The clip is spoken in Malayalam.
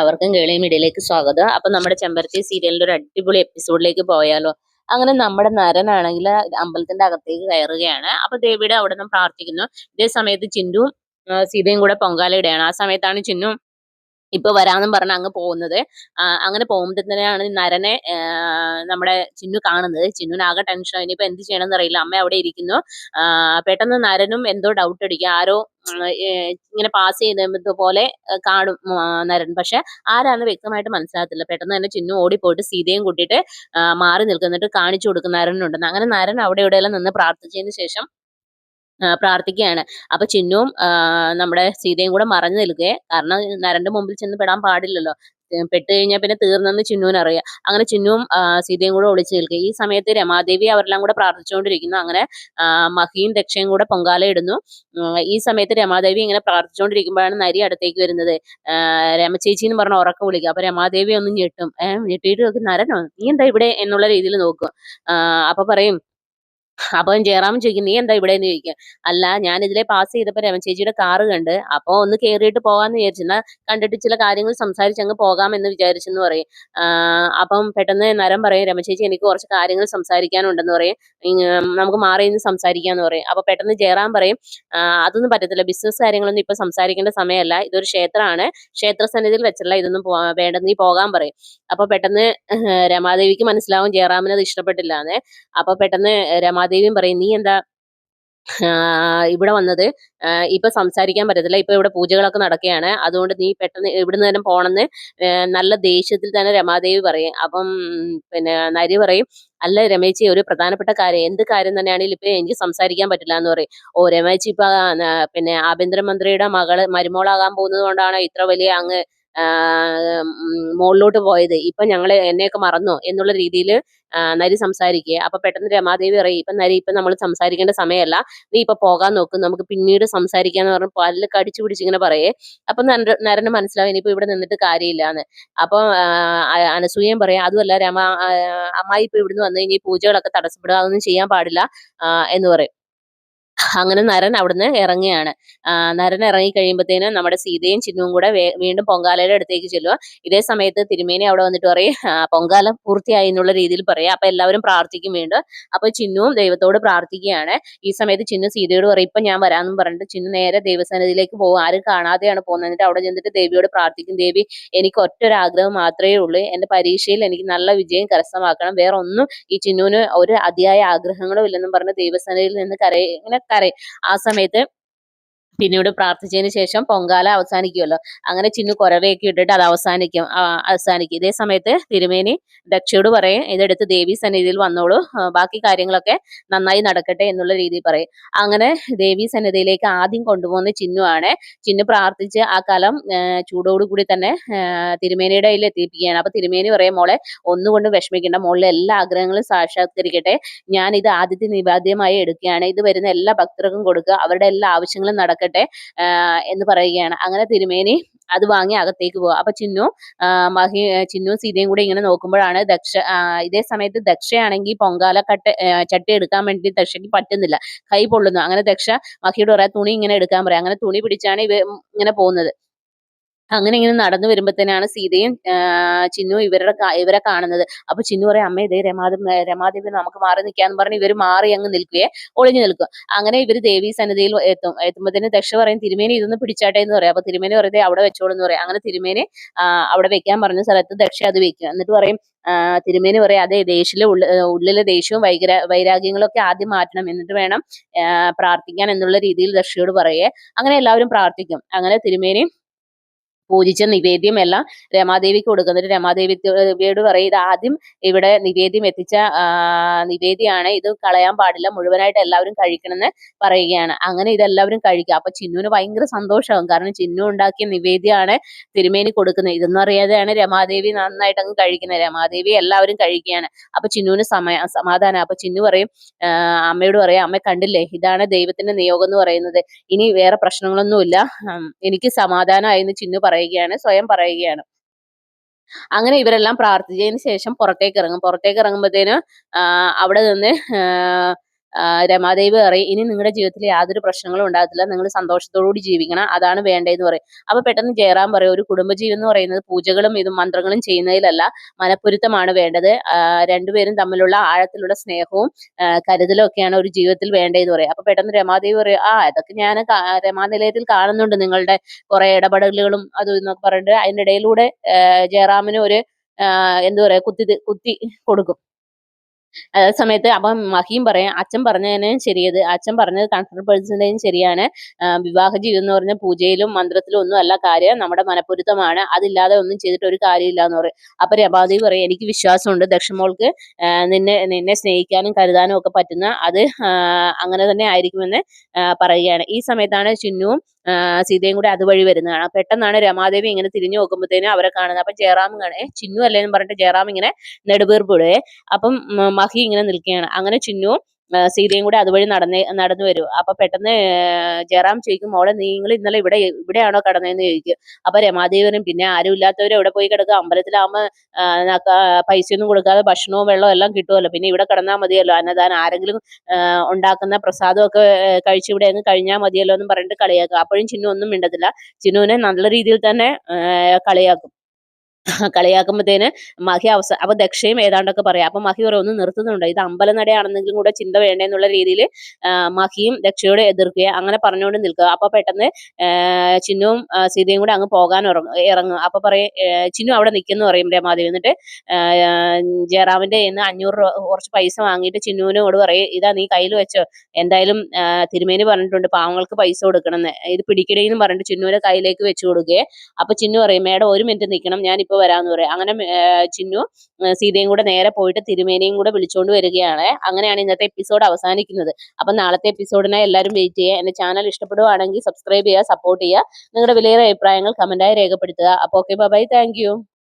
അവർക്കും കേളി മീഡിയയിലേക്ക് സ്വാഗതം. അപ്പൊ നമ്മുടെ ചെമ്പരത്തി സീരിയലിന്റെ ഒരു അടിപൊളി എപ്പിസോഡിലേക്ക് പോയാലോ? അങ്ങനെ നമ്മുടെ നരനാണെങ്കിൽ അമ്പലത്തിന്റെ അകത്തേക്ക് കയറുകയാണ്. അപ്പൊ ദേവിയുടെ അവിടെ നിന്ന് പ്രാർത്ഥിക്കുന്നു. ഇതേ സമയത്ത് ചിന്നുവും സീതയും കൂടെ പൊങ്കാലയിടുകയാണ്. ആ സമയത്താണ് ചിന്നു ഇപ്പൊ വരാന്നും പറഞ്ഞ് അങ്ങ് പോകുന്നത്. അങ്ങനെ പോകുമ്പോഴത്തേനാണ് നരനെ നമ്മുടെ ചിന്നു കാണുന്നത്. ചിന്നുവിന് ആകെ ടെൻഷൻ. ഇനിയിപ്പോ എന്ത് ചെയ്യണമെന്ന് അറിയില്ല. അമ്മ അവിടെ ഇരിക്കുന്നു. പെട്ടെന്ന് നരനും എന്തോ ഡൗട്ട് അടിക്കുക. ആരോ ഇങ്ങനെ പാസ് ചെയ്യുന്നത് പോലെ കാണും നരൻ. പക്ഷെ ആരാന്ന് വ്യക്തമായിട്ട് മനസ്സിലാകത്തില്ല. പെട്ടെന്ന് തന്നെ ചിന്നു ഓടിപ്പോയിട്ട് സീതയും കൂട്ടിയിട്ട് മാറി നിൽക്കുന്നിട്ട് കാണിച്ചു കൊടുക്കും നരനുണ്ടെന്ന്. അങ്ങനെ നരൻ അവിടെ ഇവിടെയെല്ലാം നിന്ന് പ്രാർത്ഥിച്ചതിന് ശേഷം പ്രാർത്ഥിക്കുകയാണ്. അപ്പൊ ചിന്നുവും നമ്മുടെ സീതയും കൂടെ മറഞ്ഞു നിൽക്കുകയെ. കാരണം നരന്റെ മുമ്പിൽ ചെന്ന് പെടാൻ പാടില്ലല്ലോ. പെട്ട് കഴിഞ്ഞാൽ പിന്നെ തീർന്നെന്ന് ചിന്നുവിനറിയാം. അങ്ങനെ ചിന്നുവും സീതയും കൂടെ ഒളിച്ചു നിൽക്കുക. ഈ സമയത്ത് രമാദേവി അവരെല്ലാം കൂടെ പ്രാർത്ഥിച്ചുകൊണ്ടിരിക്കുന്നു. അങ്ങനെ മഹിയും ദക്ഷയും കൂടെ പൊങ്കാല ഇടുന്നു. ഈ സമയത്ത് രമാദേവി ഇങ്ങനെ പ്രാർത്ഥിച്ചുകൊണ്ടിരിക്കുമ്പോഴാണ് നരി അടുത്തേക്ക് വരുന്നത്. രമചേച്ചി എന്ന് പറഞ്ഞ ഉറക്കെ വിളിക്കുക. അപ്പൊ രമാദേവി ഒന്ന് ഞെട്ടും. ഞെട്ടിയിട്ട് നോക്കി, നരനോ നീ എന്താ ഇവിടെ എന്നുള്ള രീതിയിൽ നോക്കും. അപ്പൊ പറയും, അപ്പം ജയറാം ചോദിക്കും, നീ എന്താ ഇവിടെ എന്ന് ചോദിക്കും. അല്ല, ഞാൻ ഇതിലെ പാസ് ചെയ്തപ്പോ രമചേച്ചിയുടെ കാറ് കണ്ട്, അപ്പൊ ഒന്ന് കേറിയിട്ട് പോകാന്ന് വിചാരിച്ചു. എന്നാ കണ്ടിട്ട് ചില കാര്യങ്ങൾ സംസാരിച്ച് അങ്ങ് പോകാമെന്ന് വിചാരിച്ചെന്ന് പറയും. അപ്പം പെട്ടെന്ന് നരൻ പറയും, രമചേച്ചി എനിക്ക് കുറച്ച് കാര്യങ്ങൾ സംസാരിക്കാനുണ്ടെന്ന് പറയും. നമുക്ക് മാറി നിന്ന് സംസാരിക്കാന്ന് പറയും. അപ്പൊ പെട്ടെന്ന് ജയറാം പറയും, അതൊന്നും പറ്റത്തില്ല, ബിസിനസ് കാര്യങ്ങളൊന്നും ഇപ്പൊ സംസാരിക്കേണ്ട സമയമല്ല, ഇതൊരു ക്ഷേത്രമാണ്, ക്ഷേത്ര സന്നിധിയിൽ വെച്ചല്ല, ഇതൊന്നും വേണ്ട, നീ പോകാൻ പറയും. അപ്പൊ പെട്ടെന്ന് രമാദേവിക്ക് മനസ്സിലാവും ജയറാമിന് അത് ഇഷ്ടപ്പെട്ടില്ല എന്ന്. അപ്പൊ പെട്ടെന്ന് രമാദേവിയും പറയും, നീ എന്താ ഇവിടെ വന്നത്? ഇപ്പൊ സംസാരിക്കാൻ പറ്റത്തില്ല, ഇപ്പൊ ഇവിടെ പൂജകളൊക്കെ നടക്കുകയാണ്, അതുകൊണ്ട് നീ പെട്ടെന്ന് ഇവിടുന്ന് തന്നെ പോണെന്ന് നല്ല ദേഷ്യത്തിൽ തന്നെ രമാദേവി പറയും. അപ്പം പിന്നെ നരി പറയും, അല്ല രമേശി, ഒരു പ്രധാനപ്പെട്ട കാര്യം, എന്ത് കാര്യം തന്നെയാണെങ്കിലും ഇപ്പൊ എനിക്ക് സംസാരിക്കാൻ പറ്റില്ല എന്ന് പറയും. ഓ, രമേശി ഇപ്പൊ പിന്നെ ആഭ്യന്തരമന്ത്രിയുടെ മരുമോളാകാൻ പോകുന്നത് കൊണ്ടാണ് ഇത്ര വലിയ അങ്ങ് മുകളിലോട്ട് പോയത്, ഇപ്പൊ എന്നെയൊക്കെ മറന്നോ എന്നുള്ള രീതിയിൽ നരി സംസാരിക്കുക. അപ്പൊ പെട്ടെന്ന് രമാദേവി പറയും, ഇപ്പൊ നരി, ഇപ്പൊ നമ്മൾ സംസാരിക്കേണ്ട സമയമല്ല, നീ ഇപ്പൊ പോകാൻ നോക്കും, നമുക്ക് പിന്നീട് സംസാരിക്കാന്ന് പറഞ്ഞ് പല്ല് കടിച്ചു പിടിച്ചിങ്ങനെ പറയേ. അപ്പൊ നരന് മനസ്സിലാവും ഇനിയിപ്പോ ഇവിടെ നിന്നിട്ട് കാര്യമില്ലാന്ന്. അപ്പൊ അനസൂയം പറയാം, അതുമല്ല അമ്മായി ഇപ്പൊ ഇവിടുന്ന് വന്നു കഴിഞ്ഞാൽ ഈ പൂജകളൊക്കെ തടസ്സപ്പെടുക, അതൊന്നും ചെയ്യാൻ പാടില്ല എന്ന് പറയും. അങ്ങനെ നരൻ അവിടുന്ന് ഇറങ്ങുകയാണ്. നരൻ ഇറങ്ങി കഴിയുമ്പോഴത്തേനും നമ്മുടെ സീതയും ചിന്നുവും കൂടെ വീണ്ടും പൊങ്കാലയുടെ അടുത്തേക്ക് ചെല്ലുക. ഇതേ സമയത്ത് തിരുമേനി അവിടെ വന്നിട്ട് പറയും, പൊങ്കാല പൂർത്തിയായി എന്നുള്ള രീതിയിൽ പറയാം. അപ്പൊ എല്ലാവരും പ്രാർത്ഥിക്കും വീണ്ടും. അപ്പൊ ചിന്നുവും ദൈവത്തോട് പ്രാർത്ഥിക്കുകയാണ്. ഈ സമയത്ത് ചിന്നു സീതയോട് പറയും, ഇപ്പൊ ഞാൻ വരാമെന്ന് പറഞ്ഞിട്ട് ചിന്നു നേരെ ദൈവസന്നിധിയിലേക്ക് പോകും. ആരും കാണാതെയാണ് പോകുന്നത്. എന്നിട്ട് അവിടെ ചെന്നിട്ട് ദേവിയോട് പ്രാർത്ഥിക്കും, ദേവി, എനിക്ക് ഒറ്റൊരു ആഗ്രഹം മാത്രമേ ഉള്ളൂ, എന്റെ പരീക്ഷയിൽ എനിക്ക് നല്ല വിജയം കരസ്ഥമാക്കണം, വേറെ ഒന്നും ഈ ചിന്നുവിന് ഒരു അതിയായ ആഗ്രഹങ്ങളും ഇല്ലെന്നും പറഞ്ഞ് ദൈവസന്നിധിയിൽ നിന്ന് ഇങ്ങനെ കരയും. ആ സമയത്ത് പിന്നീട് പ്രാർത്ഥിച്ചതിന് ശേഷം പൊങ്കാല അവസാനിക്കുമല്ലോ. അങ്ങനെ ചിന്നു കുരവയൊക്കെ ഇട്ടിട്ട് അത് അവസാനിക്കും. ഇതേ സമയത്ത് തിരുമേനി ദക്ഷയോട് പറയും, ഇതെടുത്ത് ദേവി സന്നിധിയിൽ വന്നോളൂ, ബാക്കി കാര്യങ്ങളൊക്കെ നന്നായി നടക്കട്ടെ എന്നുള്ള രീതിയിൽ പറയും. അങ്ങനെ ദേവി സന്നിധിയിലേക്ക് ആദ്യം കൊണ്ടുപോകുന്ന ചിന്നു ആണ്. ചിന്നു പ്രാർത്ഥിച്ച് ആ കലം ചൂടോടുകൂടി തന്നെ തിരുമേനിയുടെ കയ്യിൽ എത്തിപ്പിക്കുകയാണ്. അപ്പൊ തിരുമേനി പറയും, മോളെ ഒന്നുകൊണ്ടും വിഷമിക്കേണ്ട, മോളിലെ എല്ലാ ആഗ്രഹങ്ങളും സാക്ഷാത്കരിക്കട്ടെ, ഞാൻ ഇത് ആദ്യത്തെ നിവേദ്യമായി എടുക്കുകയാണ്, ഇത് വരുന്ന എല്ലാ ഭക്തർക്കും കൊടുക്കുക, അവരുടെ എല്ലാ ആവശ്യങ്ങളും നടക്കട്ടെ എന്ന് പറയുകയാണ്. അങ്ങനെ തിരുമേനി അത് വാങ്ങി അകത്തേക്ക് പോകുക. അപ്പൊ ചിന്നു സീതയും കൂടെ ഇങ്ങനെ നോക്കുമ്പോഴാണ് ഇതേ സമയത്ത് ദക്ഷയാണെങ്കിൽ പൊങ്കാല ചട്ടി എടുക്കാൻ വേണ്ടി ദക്ഷയ്ക്ക് പറ്റുന്നില്ല, കൈ പൊള്ളുന്നു. അങ്ങനെ ദക്ഷ മഹിയോട് പറയാം, തുണി ഇങ്ങനെ എടുക്കാൻ പറയാം. അങ്ങനെ തുണി പിടിച്ചാണ് ഇങ്ങനെ പോകുന്നത്. അങ്ങനെ ഇങ്ങനെ നടന്നു വരുമ്പോഴത്തേനാണ് സീതയും ചിന്നു ഇവരെ കാണുന്നത്. അപ്പൊ ചിന്നു പറയും, അമ്മ ഇതേ രമാദേവി, നമുക്ക് മാറി നിൽക്കാന്ന് പറഞ്ഞ് ഇവര് മാറി അങ്ങ് നിൽക്കുകയെ, ഒളിഞ്ഞു നിൽക്കും. അങ്ങനെ ഇവര് ദേവി സന്നിധിയിൽ എത്തുമ്പോഴത്തേന് ദക്ഷ പറയും, തിരുമേനി ഇതൊന്ന് പിടിച്ചാട്ടെ എന്ന് പറയും. അപ്പൊ തിരുമേനി പറയുന്നത് അവിടെ വെച്ചോളെന്ന് പറയും. അങ്ങനെ തിരുമേനി അവിടെ വെക്കാൻ പറഞ്ഞ സ്ഥലത്ത് ദക്ഷ അത് വെക്കും. എന്നിട്ട് പറയും, തിരുമേനി പറയും, അതെ, ഉള്ളിലെ ദേഷ്യവും വൈരാഗ്യങ്ങളും ഒക്കെ ആദ്യം മാറ്റണം, എന്നിട്ട് വേണം പ്രാർത്ഥിക്കാൻ എന്നുള്ള രീതിയിൽ ദക്ഷയോട് പറയേ. അങ്ങനെ എല്ലാവരും പ്രാർത്ഥിക്കും. അങ്ങനെ തിരുമേനി പൂജിച്ച നിവേദ്യം എല്ലാം രമാദേവിക്ക് കൊടുക്കുന്നിട്ട് രമാദേവിയോട് പറയും, ഇത് ആദ്യം ഇവിടെ നിവേദ്യം എത്തിച്ച നിവേദ്യമാണ്, ഇത് കളയാൻ പാടില്ല, മുഴുവനായിട്ട് എല്ലാവരും കഴിക്കണമെന്ന് പറയുകയാണ്. അങ്ങനെ ഇതെല്ലാവരും കഴിക്കുക. അപ്പൊ ചിന്നുവിന് ഭയങ്കര സന്തോഷമാകും. കാരണം ചിന്നു ഉണ്ടാക്കിയ നിവേദ്യമാണ് തിരുമേനി കൊടുക്കുന്നത്. ഇതൊന്നും അറിയാതെയാണ് രമാദേവി നന്നായിട്ട് അങ്ങ് കഴിക്കുന്നത്. രമാദേവി എല്ലാവരും കഴിക്കുകയാണ്. അപ്പൊ ചിന്നുവിന് സമാധാനം. അപ്പൊ ചിന്നു പറയും, അമ്മയോട് പറയാം, അമ്മ കണ്ടില്ലേ, ഇതാണ് ദൈവത്തിന്റെ നിയോഗം എന്ന് പറയുന്നത്, ഇനി വേറെ പ്രശ്നങ്ങളൊന്നുമില്ല, എനിക്ക് സമാധാനമായെന്ന് ചിന്നു സ്വയം പറയുകയാണ്. അങ്ങനെ ഇവരെല്ലാം പ്രാർത്ഥിച്ചതിന് ശേഷം പുറത്തേക്ക് ഇറങ്ങും. പുറത്തേക്ക് ഇറങ്ങുമ്പോഴത്തേന് അവിടെ നിന്ന് രമാദേവി പറയും ഇനി നിങ്ങളുടെ ജീവിതത്തിൽ യാതൊരു പ്രശ്നങ്ങളും ഉണ്ടാകത്തില്ല, നിങ്ങൾ സന്തോഷത്തോടുകൂടി ജീവിക്കണം, അതാണ് വേണ്ടതെന്ന് പറയും. അപ്പൊ പെട്ടെന്ന് ജയറാം പറയും ഒരു കുടുംബജീവൻ എന്ന് പറയുന്നത് പൂജകളും ഇതും മന്ത്രങ്ങളും ചെയ്യുന്നതിലല്ല, മനപ്പൊരുത്തമാണ് വേണ്ടത്. രണ്ടുപേരും തമ്മിലുള്ള ആഴത്തിലുള്ള സ്നേഹവും കരുതലും ഒക്കെയാണ് ഒരു ജീവിതത്തിൽ വേണ്ടതെന്ന് പറയും. അപ്പൊ പെട്ടെന്ന് രമാദേവി പറയും ഇതൊക്കെ ഞാൻ രമാനിലയത്തിൽ കാണുന്നുണ്ട്, നിങ്ങളുടെ കുറെ ഇടപെടലുകളും അതും എന്നൊക്കെ പറഞ്ഞിട്ട് അതിന്റെ ഇടയിലൂടെ ജയറാമിന് ഒരു എന്താ പറയാ കുത്തി കൊടുക്കും. അതേ സമയത്ത് അപ്പം മഹിയും പറയും അച്ഛൻ പറഞ്ഞതിന് ശരിയത്, അച്ഛൻ പറഞ്ഞത് 100% ശരിയാണ്. വിവാഹ ജീവിതം എന്ന് പറഞ്ഞ പൂജയിലും മന്ത്രത്തിലും ഒന്നും അല്ല കാര്യം, നമ്മുടെ മനപ്പൊരുത്തമാണ്, അതില്ലാതെ ഒന്നും ചെയ്തിട്ട് ഒരു കാര്യമില്ല എന്ന് പറയും. അപ്പൊ രമാദേവി പറയും എനിക്ക് വിശ്വാസമുണ്ട് ദക്ഷമോൾക്ക് നിന്നെ സ്നേഹിക്കാനും കരുതാനും ഒക്കെ പറ്റുന്ന അത് അങ്ങനെ തന്നെ ആയിരിക്കുമെന്ന് പറയുകയാണ്. ഈ സമയത്താണ് ചിന്നുവും സീതയും കൂടി അതുവഴി വരുന്നതാണ്. പെട്ടെന്നാണ് രമാദേവി ഇങ്ങനെ തിരിഞ്ഞു നോക്കുമ്പോഴത്തേനും അവരെ കാണുന്നത്. അപ്പൊ ജയറാം ചിന്നു അല്ലേന്ന് പറഞ്ഞിട്ട് ജയറാം ഇങ്ങനെ നെടുവീർപ്പിടുവേ. അപ്പം മഹി ഇങ്ങനെ നിൽക്കുകയാണ്. അങ്ങനെ ചിന്നുവും സീതയും കൂടി അതുവഴി നടന്നു വരും. അപ്പൊ പെട്ടെന്ന് ജയറാം ചോദിക്കും മോളെ നിങ്ങൾ ഇന്നലെ ഇവിടെയാണോ കിടന്നതെന്ന് ചോദിക്കും. അപ്പൊ രമാദേവി പറയും പിന്നെ ആരും ഇല്ലാത്തവര് എവിടെ പോയി കിടക്കുക, അമ്പലത്തിലാവുമ്പോ പൈസയൊന്നും കൊടുക്കാതെ ഭക്ഷണവും വെള്ളവും എല്ലാം കിട്ടുമല്ലോ, പിന്നെ ഇവിടെ കിടന്നാൽ മതിയല്ലോ, അന്നദാനം ആരെങ്കിലും ഉണ്ടാക്കുന്ന പ്രസാദമൊക്കെ കഴിച്ച് ഇവിടെ അങ്ങ് കഴിഞ്ഞാൽ മതിയല്ലോ എന്ന് പറഞ്ഞിട്ട് കളിയാക്കുക. അപ്പോഴും ചിന്നു ഒന്നും മിണ്ടത്തില്ല, ചിന്നുവിനെ നല്ല രീതിയിൽ തന്നെ കളിയാക്കും. കളിയാക്കുമ്പോഴത്തേന് മഹി അപ്പൊ ദക്ഷയും ഏതാണ്ടൊക്കെ പറയാം. അപ്പൊ മഹി പറയും ഒന്ന് നിർത്തുന്നുണ്ടോ, ഇത് അമ്പലനടയാണെന്നെങ്കിലും കൂടെ ചിന്ത വേണ്ടേന്നുള്ള രീതിയിൽ മഹിയും ദക്ഷയോട് എതിർക്കുക, അങ്ങനെ പറഞ്ഞുകൊണ്ട് നിൽക്കുക. അപ്പൊ പെട്ടെന്ന് ചിന്നുവും സീതയും കൂടെ അങ്ങ് പോകാൻ ഇറങ്ങും. അപ്പൊ പറയും ചിന്നു അവിടെ നിൽക്കുന്നു പറയും രമാദേവി. എന്നിട്ട് ജയറാമിന്റെ കയ്യിൽ നിന്ന് 500 രൂപ കുറച്ച് പൈസ വാങ്ങിയിട്ട് ചിന്നുവിനോട് പറയും ഇതാ നീ കയ്യിൽ വെച്ചോ, എന്തായാലും തിരുമേനി പറഞ്ഞിട്ടുണ്ട് പാവങ്ങൾക്ക് പൈസ കൊടുക്കണമെന്ന്, ഇത് പിടിക്കണേന്ന് പറഞ്ഞിട്ട് ചിന്നുവിന്റെ കയ്യിലേക്ക് വെച്ചു കൊടുക്കുകയെ. അപ്പൊ ചിന്നു പറയും മേഡം ഒരു മിനിറ്റ് നിൽക്കണം, ഞാൻ ഇപ്പൊ വരാന്ന് പറയും. അങ്ങനെ ചിന്നു സീതയും കൂടെ നേരെ പോയിട്ട് തിരുമേനിയും കൂടെ വിളിച്ചുകൊണ്ട് വരികയാണ്. അങ്ങനെയാണ് ഇന്നത്തെ എപ്പിസോഡ് അവസാനിക്കുന്നത്. അപ്പൊ നാളത്തെ എപ്പിസോഡിനായി എല്ലാവരും വെയിറ്റ് ചെയ്യുക. എന്റെ ചാനൽ ഇഷ്ടപ്പെടുവാണെങ്കിൽ സബ്സ്ക്രൈബ് ചെയ്യുക, സപ്പോർട്ട് ചെയ്യുക, നിങ്ങളുടെ വിലയേറിയ അഭിപ്രായങ്ങൾ കമന്റായി രേഖപ്പെടുത്തുക. അപ്പോൾ ഓക്കെ ബൈ, താങ്ക് യു.